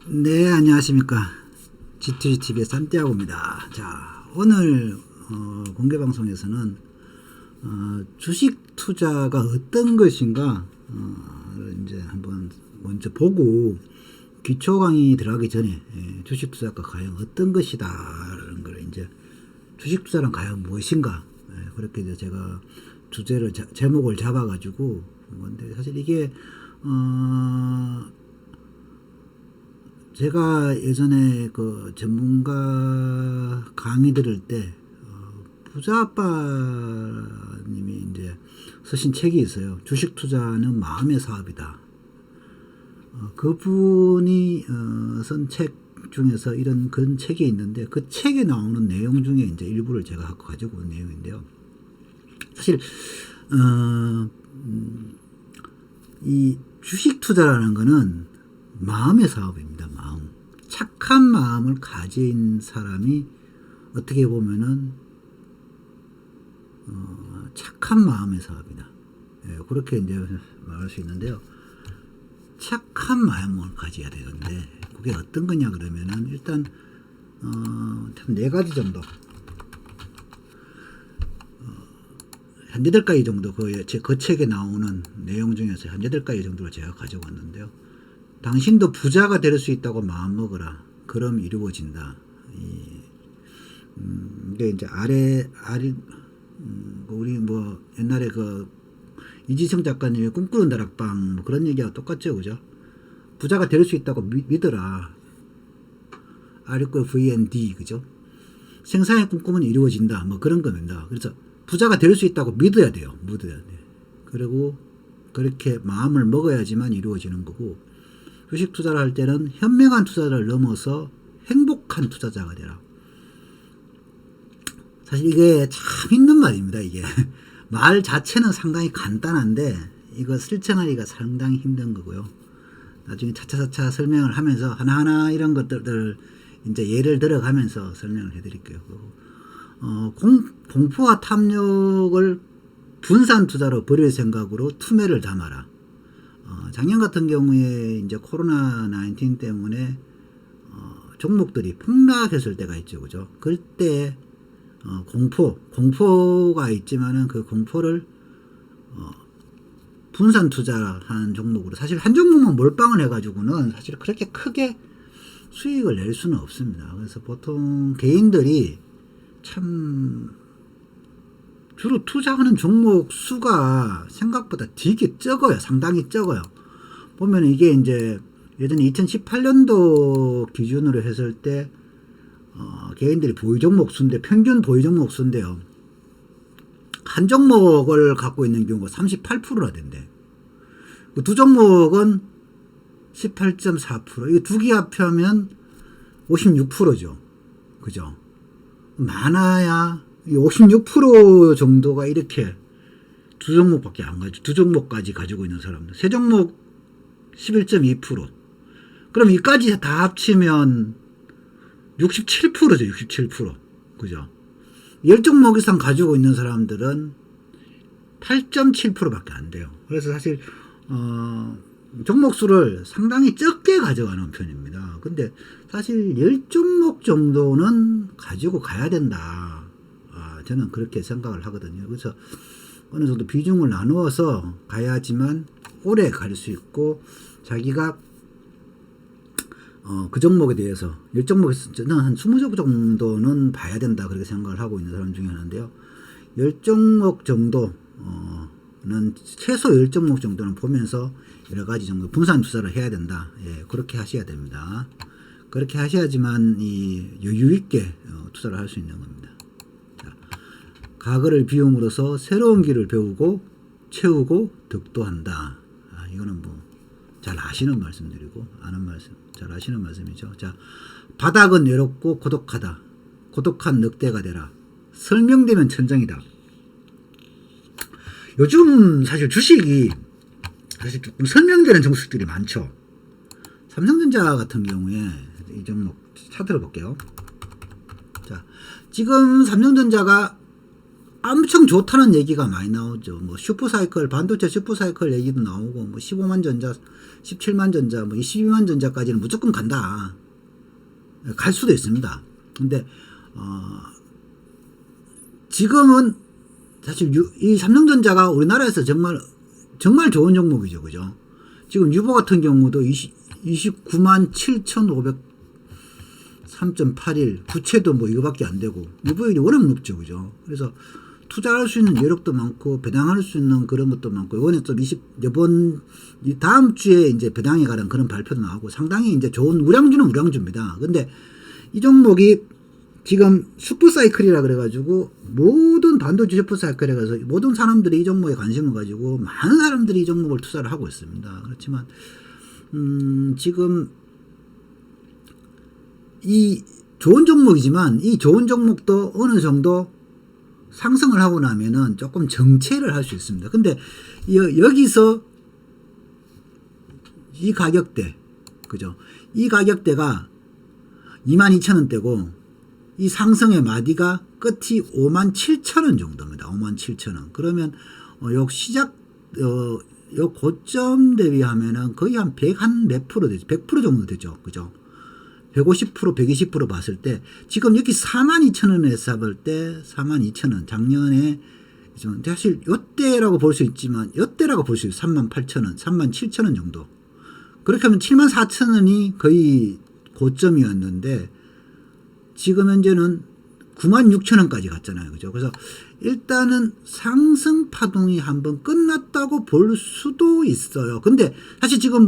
네, 안녕하십니까. G2GTV의 산띠아고입니다. 자, 오늘 공개 방송에서는 주식 투자가 어떤 것인가 이제 한번 먼저 보고 기초 강의 들어가기 전에 주식 투자가 과연 어떤 것이다라는 걸 이제 주식 투자는 과연 무엇인가 그렇게 이제 제가 주제를 제목을 잡아가지고 건데 사실 이게 제가 예전에 그 전문가 강의 들을 때 부자 아빠님이 이제 쓰신 책이 있어요. 주식 투자는 마음의 사업이다. 그분이 쓴 책 중에서 이런 그런 책이 있는데 그 책에 나오는 내용 중에 이제 일부를 제가 가지고 온 내용인데요. 사실 이 주식 투자라는 거는 마음의 사업입니다. 마음. 착한 마음을 가진 사람이 어떻게 보면은 착한 마음의 사업이다. 그렇게 이제 말할 수 있는데요. 착한 마음을 가져야 되는데 그게 어떤 거냐 그러면은 일단 네 가지 정도 한 8가지 정도 그 책에 나오는 내용 중에서 한 8가지 정도를 제가 가져왔는데요. 당신도 부자가 될 수 있다고 마음먹어라. 그럼 이루어진다. 근데 이제 우리 뭐 옛날에 그 이지성 작가님의 꿈꾸는 다락방 뭐 그런 얘기하고 똑같죠, 그죠? 부자가 될 수 있다고 믿어라. 아래거 VND, 그죠? 생사의 꿈꾸면 이루어진다. 뭐 그런 겁니다. 그래서 부자가 될 수 있다고 믿어야 돼요. 믿어야 돼. 그리고 그렇게 마음을 먹어야지만 이루어지는 거고, 주식 투자를 할 때는 현명한 투자를 넘어서 행복한 투자자가 되라. 사실 이게 참 힘든 말입니다. 이게 말 자체는 상당히 간단한데 이거 실천하기가 상당히 힘든 거고요. 나중에 차차차차 설명을 하면서 하나하나 이런 것들을 이제 예를 들어가면서 설명을 해드릴게요. 공포와 탐욕을 분산 투자로 버릴 생각으로 투매를 담아라. 작년 같은 경우에 이제 코로나 19 때문에 종목들이 폭락했을 때가 있죠, 그죠? 그때 공포가 있지만은 그 공포를 분산 투자한 종목으로 사실 한 종목만 몰빵을 해가지고는 사실 그렇게 크게 수익을 낼 수는 없습니다. 그래서 보통 개인들이 참 주로 투자하는 종목 수가 생각보다 되게 적어요. 상당히 적어요. 보면 이게 이제 예전에 2018년도 기준으로 했을 때 개인들이 보유 종목 수인데 평균 보유 종목 수인데요. 한 종목을 갖고 있는 경우가 38%나 된대. 두 종목은 18.4%. 이거 두 개 합하면 56%죠. 그죠? 많아야 56% 정도가 이렇게 두 종목밖에 안 가지고, 두 종목까지 가지고 있는 사람들. 세 종목 11.2%. 그럼 이까지 다 합치면 67%죠, 67%. 그죠? 10종목 이상 가지고 있는 사람들은 8.7% 밖에 안 돼요. 그래서 사실, 종목 수를 상당히 적게 가져가는 편입니다. 근데 사실 10종목 정도는 가지고 가야 된다. 저는 그렇게 생각을 하거든요. 그래서 어느 정도 비중을 나누어서 가야지만 오래 갈 수 있고, 자기가 그 종목에 대해서 10종목에서 저는 한 20종목 정도는 봐야 된다 그렇게 생각을 하고 있는 사람 중에 하나인데요. 10종목 정도는 최소 10종목 정도는 보면서 여러 가지 정도 분산 투자를 해야 된다. 예, 그렇게 하셔야 됩니다. 그렇게 하셔야지만 여유 있게 투자를 할 수 있는 겁니다. 자, 과거를 비움으로써 새로운 길을 배우고 채우고 득도한다. 이거는 뭐 잘 아시는 말씀드리고 아는 말씀, 잘 아시는 말씀이죠. 자, 바닥은 외롭고 고독하다. 고독한 늑대가 되라. 설명되면 천정이다. 요즘 사실 주식이 사실 조금 설명되는 종목들이 많죠. 삼성전자 같은 경우에 이 종목 차트를 볼게요. 자, 지금 삼성전자가 엄청 좋다는 얘기가 많이 나오죠. 뭐 슈퍼사이클, 반도체 슈퍼사이클 얘기도 나오고, 뭐 15만 전자, 17만 전자, 뭐 22만 전자까지는 무조건 간다. 갈 수도 있습니다. 근데 지금은 사실 이 삼성전자가 우리나라에서 정말 좋은 종목이죠. 그죠? 지금 유보 같은 경우도 29만 7,503.81, 부채도 뭐 이거밖에 안 되고, 유보율이 워낙 높죠. 그죠? 그래서 투자할 수 있는 여력도 많고, 배당할 수 있는 그런 것도 많고, 이번에 좀 다음 주에 이제 배당에 관한 그런 발표도 나오고, 상당히 이제 좋은 우량주는 우량주입니다. 근데 이 종목이 지금 슈퍼사이클이라 그래가지고, 모든 반도체 슈퍼사이클에 가서 모든 사람들이 이 종목에 관심을 가지고, 많은 사람들이 이 종목을 투자를 하고 있습니다. 그렇지만, 지금, 이 좋은 종목이지만, 이 좋은 종목도 어느 정도 상승을 하고 나면은 조금 정체를 할 수 있습니다. 근데 여기서 이 가격대, 그죠? 이 가격대가 22,000원대고, 이 상승의 마디가 끝이 57,000원 정도입니다. 57,000원. 그러면 요 시작 요 고점 대비하면은 거의 한 100 한 몇 프로 되죠. 100% 정도 되죠. 그죠? 150%, 120% 봤을 때, 지금 여기 42,000원에서 볼 때, 42,000원, 작년에, 사실, 요때라고 볼 수 있지만, 요때라고 볼 수 있어요. 38,000원, 37,000원 정도. 그렇게 하면 74,000원이 거의 고점이었는데, 지금 현재는 96,000원까지 갔잖아요. 그죠? 그래서, 일단은 상승 파동이 한번 끝났다고 볼 수도 있어요. 근데, 사실 지금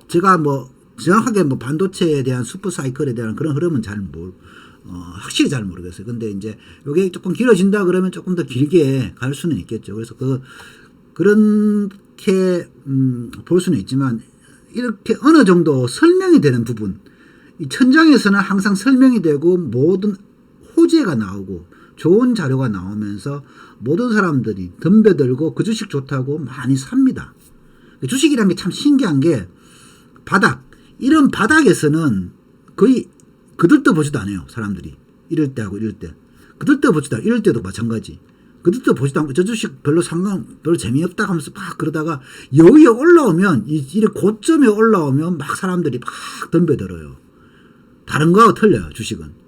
제가 정확하게 반도체에 대한 슈퍼사이클에 대한 그런 흐름은 확실히 잘 모르겠어요. 근데 이제 요게 조금 길어진다 그러면 조금 더 길게 갈 수는 있겠죠. 그래서 그렇게 볼 수는 있지만, 이렇게 어느 정도 설명이 되는 부분, 이 천장에서는 항상 설명이 되고 모든 호재가 나오고 좋은 자료가 나오면서 모든 사람들이 덤벼들고 그 주식 좋다고 많이 삽니다. 주식이란 게 참 신기한 게, 이런 바닥에서는 거의 그들떠보지도 않아요. 사람들이 이럴 때하고 이럴 때 그들떠보지도 않아요. 이럴 때도 마찬가지. 그들떠보지도 않고 저 주식 별로 재미없다 하면서 막 그러다가 여기에 올라오면, 이래 고점에 올라오면 막 사람들이 막 덤벼들어요. 다른 거하고 틀려요. 주식은.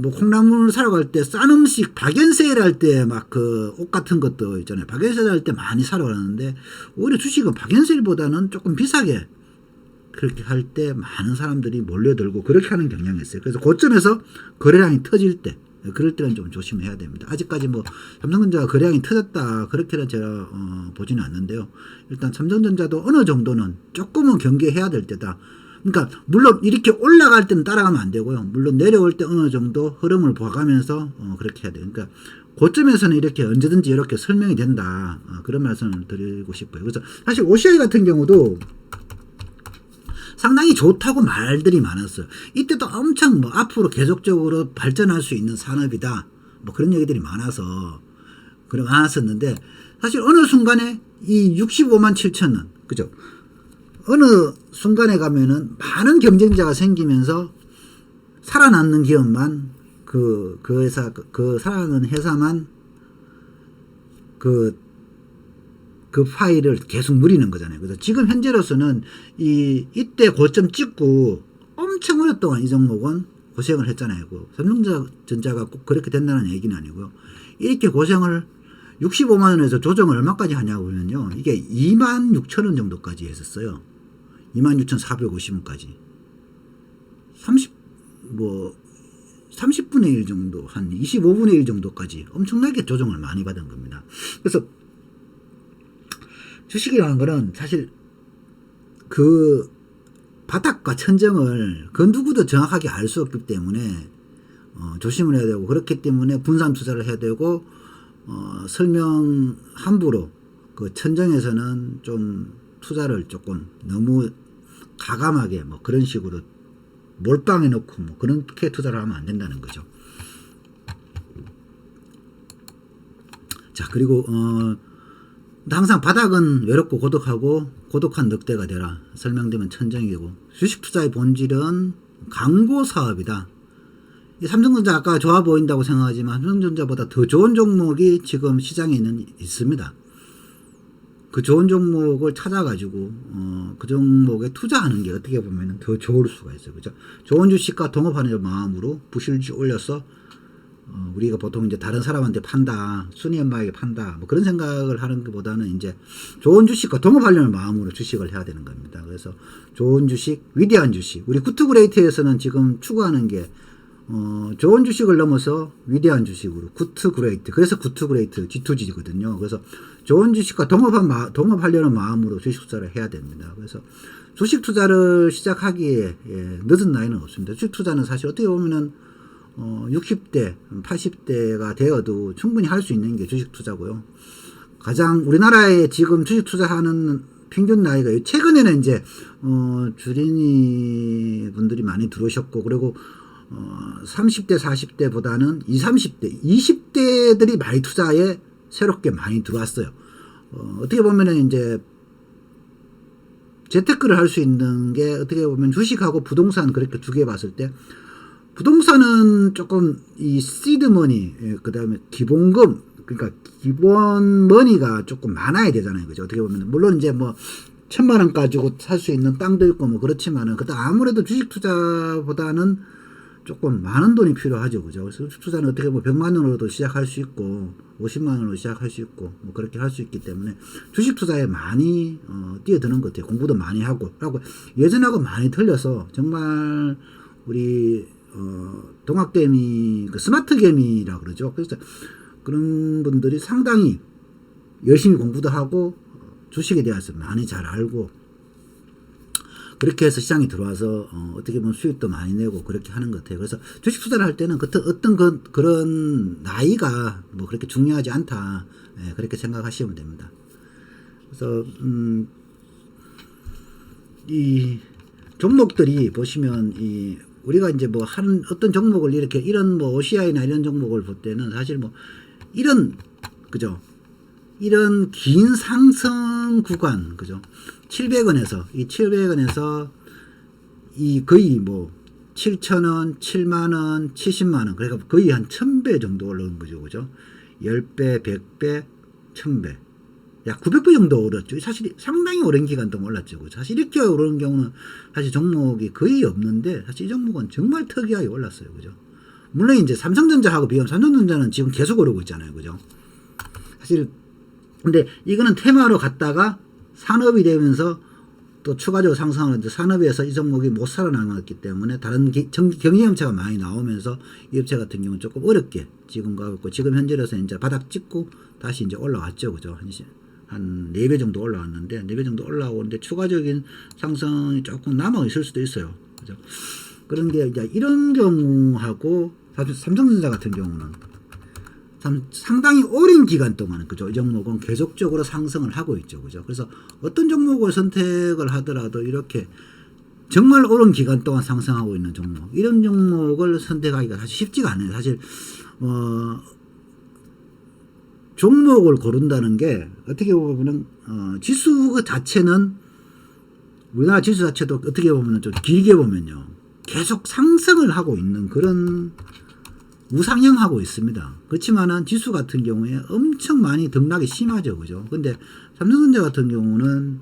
콩나물 사러 갈 때 싼 음식 박연세일 할 때 막 옷 같은 것도 있잖아요. 박연세일 할 때 많이 사러 가는데, 오히려 주식은 박연세일보다는 조금 비싸게 그렇게 할 때 많은 사람들이 몰려들고 그렇게 하는 경향이 있어요. 그래서 고점에서 거래량이 터질 때, 그럴 때는 좀 조심해야 됩니다. 아직까지 삼성전자가 거래량이 터졌다 그렇게는 제가 보지는 않는데요. 일단 삼성전자도 어느 정도는 조금은 경계해야 될 때다. 그러니까 물론 이렇게 올라갈 때는 따라가면 안 되고요. 물론 내려올 때 어느 정도 흐름을 봐가면서 그렇게 해야 돼요. 그러니까 고점에서는 이렇게 언제든지 이렇게 설명이 된다. 그런 말씀을 드리고 싶어요. 그래서 사실 OCI 같은 경우도 상당히 좋다고 말들이 많았어요. 이때도 엄청 앞으로 계속적으로 발전할 수 있는 산업이다. 그런 얘기들이 많았었는데, 사실 어느 순간에 이 65만 7천원, 그죠? 어느 순간에 가면은 많은 경쟁자가 생기면서 살아남는 기업만, 살아남는 회사만 그 파일을 계속 누리는 거잖아요. 그래서 지금 현재로서는 이때 고점 찍고 엄청 오랫동안 이 종목은 고생을 했잖아요. 삼성전자가 꼭 그렇게 된다는 얘기는 아니고요. 이렇게 고생을 65만원에서 조정을 얼마까지 하냐고 그러면요. 이게 26,000원 정도까지 했었어요. 26,450원까지. 30분의 1 정도, 한 25분의 1 정도까지 엄청나게 조정을 많이 받은 겁니다. 그래서 주식이라는 거는 사실 그 바닥과 천정을 그 누구도 정확하게 알 수 없기 때문에 조심을 해야 되고, 그렇기 때문에 분산 투자를 해야 되고, 설명 함부로 그 천정에서는 좀 투자를 조금 너무 가감하게 그런 식으로 몰빵해 놓고 그렇게 투자를 하면 안 된다는 거죠. 자, 그리고 항상 바닥은 외롭고 고독하고 고독한 늑대가 되라. 설명되면 천정이고, 주식 투자의 본질은 광고 사업이다. 이 삼성전자 아까 좋아 보인다고 생각하지만 삼성전자보다 더 좋은 종목이 지금 시장에는 있습니다. 그 좋은 종목을 찾아가지고 그 종목에 투자하는 게 어떻게 보면 더 좋을 수가 있어요. 그죠? 좋은 주식과 동업하는 마음으로 부실주 올려서 우리가 보통 이제 다른 사람한테 판다, 순위 엄마에게 판다, 뭐 그런 생각을 하는 것보다는 이제 좋은 주식과 동업하려는 마음으로 주식을 해야 되는 겁니다. 그래서 좋은 주식, 위대한 주식. 우리 구트그레이트에서는 지금 추구하는 게 좋은 주식을 넘어서 위대한 주식으로 구트그레이트. 그래서 구트그레이트 G2G거든요. 그래서 좋은 주식과 동업하려는 마음으로 주식 투자를 해야 됩니다. 그래서 주식 투자를 시작하기에 늦은 나이는 없습니다. 주식 투자는 사실 어떻게 보면은 60대, 80대가 되어도 충분히 할 수 있는 게 주식 투자고요. 가장 우리나라에 지금 주식 투자하는 평균 나이가 최근에는 이제 주린이 분들이 많이 들어오셨고, 그리고 30대, 40대보다는 20, 30대, 20대들이 많이 투자에 새롭게 많이 들어왔어요. 어떻게 보면은 이제 재테크를 할 수 있는 게 어떻게 보면 주식하고 부동산 그렇게 두 개 봤을 때 부동산은 조금 이 시드머니, 그 다음에 기본금, 그러니까 기본 머니가 조금 많아야 되잖아요. 그죠? 어떻게 보면. 물론 이제 뭐, 1,000만 원 가지고 살 수 있는 땅도 있고 뭐 그렇지만은, 그다 아무래도 주식 투자보다는 조금 많은 돈이 필요하죠. 그죠? 그래서 주식 투자는 어떻게 보면 100만 원으로도 시작할 수 있고, 50만 원으로 시작할 수 있고, 뭐 그렇게 할 수 있기 때문에 주식 투자에 많이, 뛰어드는 것 같아요. 공부도 많이 하고, 예전하고 많이 틀려서 정말 우리, 동학개미, 그 스마트개미라 그러죠. 그래서 그런 분들이 상당히 열심히 공부도 하고 주식에 대해서 많이 잘 알고 그렇게 해서 시장에 들어와서 어떻게 보면 수익도 많이 내고 그렇게 하는 것 같아요. 그래서 주식 투자를 할 때는 어떤 그런 나이가 뭐 그렇게 중요하지 않다. 그렇게 생각하시면 됩니다. 그래서 이 종목들이 보시면 우리가 이제 뭐 어떤 종목을 이런 뭐 OCI나 이런 종목을 볼 때는 사실 뭐 그죠? 이런 긴 상승 구간, 그죠? 700원에서, 거의 뭐 7,000원, 7만원, 70만원, 그러니까 거의 한 1000배 정도 올라온 거죠, 그죠? 10배, 100배, 1000배. 약 900배 정도 오랐죠. 사실 상당히 오랜 기간 동안 올랐죠. 사실 이렇게 오르는 경우는 사실 종목이 거의 없는데 사실 이 종목은 정말 특이하게 올랐어요. 그죠? 물론 이제 삼성전자하고 비교하면 삼성전자는 지금 계속 오르고 있잖아요. 그죠? 사실 근데 이거는 테마로 갔다가 산업이 되면서 또 추가적으로 상승하는데 산업에서 이 종목이 못 살아남았기 때문에 다른 경쟁 업체가 많이 나오면서 이 업체 같은 경우는 조금 어렵게 지금 가고 있고 지금 현재로서 이제 바닥 찍고 다시 이제 올라왔죠. 그죠? 한 4배 정도 올라왔는데 4배 정도 올라오는데 추가적인 상승이 조금 남아 있을 수도 있어요. 그죠? 그런 게 이제 이런 경우하고 삼성전자 같은 경우는 상당히 오랜 기간 동안 그죠? 이 종목은 계속적으로 상승을 하고 있죠. 그죠? 그래서 어떤 종목을 선택을 하더라도 이렇게 정말 오랜 기간 동안 상승하고 있는 종목, 이런 종목을 선택하기가 사실 쉽지가 않아요. 사실 종목을 고른다는 게 어떻게 보면은 지수 자체는 우리나라 지수 자체도 어떻게 보면은 좀 길게 보면요 계속 상승을 하고 있는 그런 우상향하고 있습니다. 그렇지만은 지수 같은 경우에 엄청 많이 등락이 심하죠. 그죠? 근데 삼성전자 같은 경우는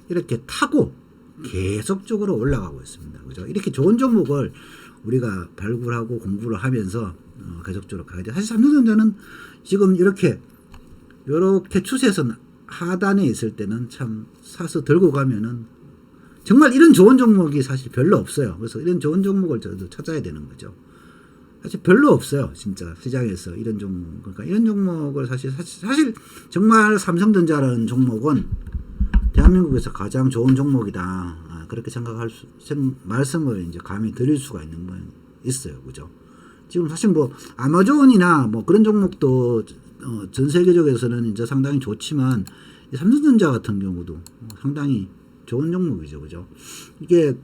이렇게 타고 계속적으로 올라가고 있습니다. 그죠? 이렇게 좋은 종목을 우리가 발굴하고 공부를 하면서 계속적으로 가야 돼. 사실 삼성전자는 지금 이렇게 추세에서 하단에 있을 때는 참 사서 들고 가면은 정말 이런 좋은 종목이 사실 별로 없어요. 그래서 이런 좋은 종목을 저도 찾아야 되는 거죠. 사실 별로 없어요. 진짜 시장에서 이런 종목. 그러니까 이런 종목을 사실 정말 삼성전자라는 종목은 대한민국에서 가장 좋은 종목이다. 그렇게 생각할 말씀을 이제 감히 드릴 수가 있어요. 그죠? 지금 사실 뭐 아마존이나 뭐 그런 종목도 전 세계적에서는 이제 상당히 좋지만 삼성전자 같은 경우도 상당히 좋은 종목이죠. 그죠? 이게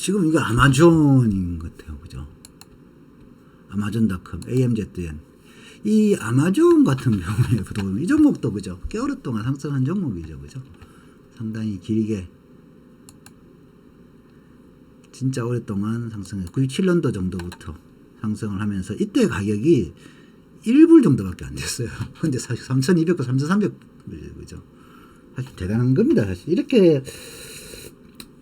지금 이거 아마존인 것 같아요. 그죠? 아마존닷컴, AMZN. 이 아마존 같은 경우에 보면 이 종목도 그죠? 꽤 오랫동안 상승한 종목이죠. 그죠? 상당히 길게 진짜 오랫동안 상승해서 97년도 정도부터 상승을 하면서 이때 가격이 1불 정도밖에 안 됐어요. 근데 사실 3,200과 3,300 그죠? 사실 대단한 겁니다. 사실 이렇게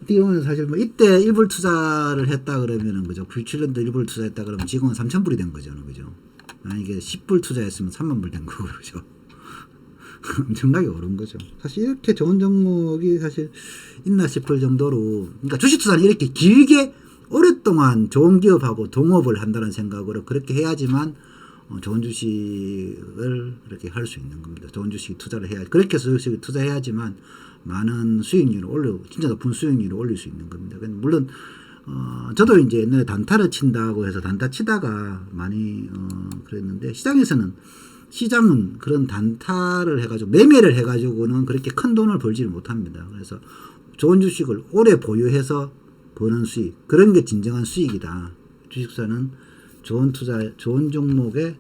어떻게 보면 사실 뭐 이때 1불 투자를 했다 그러면은 그죠? 97년도 1불 투자했다 그러면 지금은 3,000불이 된 거죠. 그죠? 만약에 10불 투자했으면 3만 불 된 거고 그죠? 엄청나게 오른 거죠. 사실 이렇게 좋은 종목이 사실 있나 싶을 정도로, 그러니까 주식 투자는 이렇게 길게 오랫동안 좋은 기업하고 동업을 한다는 생각으로 그렇게 해야지만 좋은 주식을 이렇게 할 수 있는 겁니다. 좋은 주식 투자를 해야, 그렇게 해서 주식을 투자해야지만 많은 수익률을 진짜 높은 수익률을 올릴 수 있는 겁니다. 물론 저도 이제 옛날에 단타를 친다고 해서 단타 치다가 많이 그랬는데, 시장은 그런 단타를 해가지고 매매를 해가지고는 그렇게 큰 돈을 벌지를 못합니다. 그래서 좋은 주식을 오래 보유해서 버는 수익, 그런 게 진정한 수익이다. 주식사는 좋은 종목에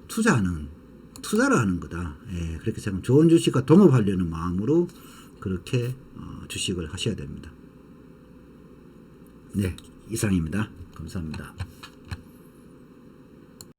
투자를 하는 거다. 예, 그렇게 생각하면 좋은 주식과 동업하려는 마음으로 그렇게 주식을 하셔야 됩니다. 네, 이상입니다. 감사합니다.